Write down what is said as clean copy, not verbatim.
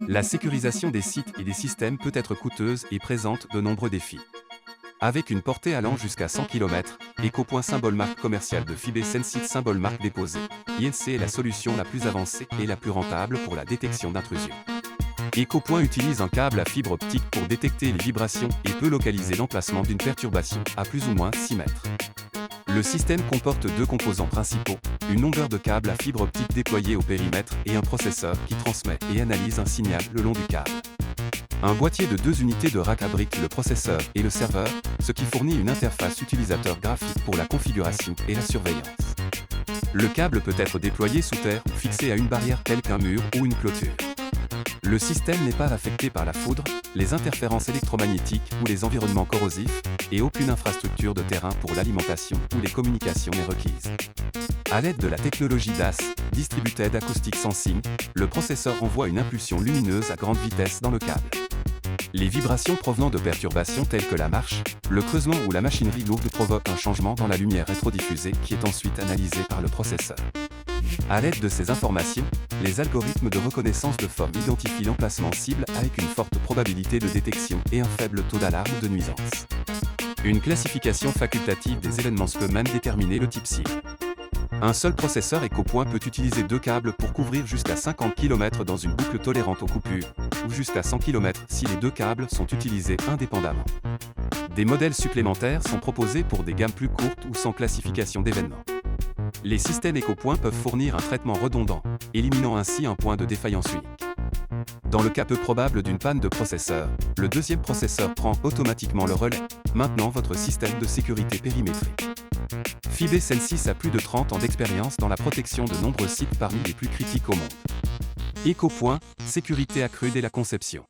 La sécurisation des sites et des systèmes peut être coûteuse et présente de nombreux défis. Avec une portée allant jusqu'à 100 km, Ecopoint, symbole marque commerciale de FIBE Sensit, symbole marque déposée, INC est la solution la plus avancée et la plus rentable pour la détection d'intrusion. Ecopoint utilise un câble à fibre optique pour détecter les vibrations et peut localiser l'emplacement d'une perturbation à plus ou moins 6 mètres. Le système comporte deux composants principaux, une longueur de câble à fibre optique déployée au périmètre et un processeur qui transmet et analyse un signal le long du câble. Un boîtier de 2 unités de rack abrite le processeur et le serveur, ce qui fournit une interface utilisateur graphique pour la configuration et la surveillance. Le câble peut être déployé sous terre ou fixé à une barrière telle qu'un mur ou une clôture. Le système n'est pas affecté par la foudre, les interférences électromagnétiques ou les environnements corrosifs, et aucune infrastructure de terrain pour l'alimentation ou les communications n'est requise. À l'aide de la technologie DAS, Distributed Acoustic Sensing, le processeur envoie une impulsion lumineuse à grande vitesse dans le câble. Les vibrations provenant de perturbations telles que la marche, le creusement ou la machinerie lourde provoquent un changement dans la lumière rétrodiffusée qui est ensuite analysée par le processeur. À l'aide de ces informations, les algorithmes de reconnaissance de forme identifient l'emplacement cible avec une forte probabilité de détection et un faible taux d'alarme ou de nuisance. Une classification facultative des événements peut même déterminer le type cible. Un seul processeur Ecopoint peut utiliser 2 câbles pour couvrir jusqu'à 50 km dans une boucle tolérante aux coupures, ou jusqu'à 100 km si les 2 câbles sont utilisés indépendamment. Des modèles supplémentaires sont proposés pour des gammes plus courtes ou sans classification d'événements. Les systèmes Ecopoint peuvent fournir un traitement redondant, éliminant ainsi un point de défaillance unique. Dans le cas peu probable d'une panne de processeur, le deuxième processeur prend automatiquement le relais, maintenant votre système de sécurité périmétrique. FIBE Sensis a plus de 30 ans d'expérience dans la protection de nombreux sites parmi les plus critiques au monde. Ecopoint, sécurité accrue dès la conception.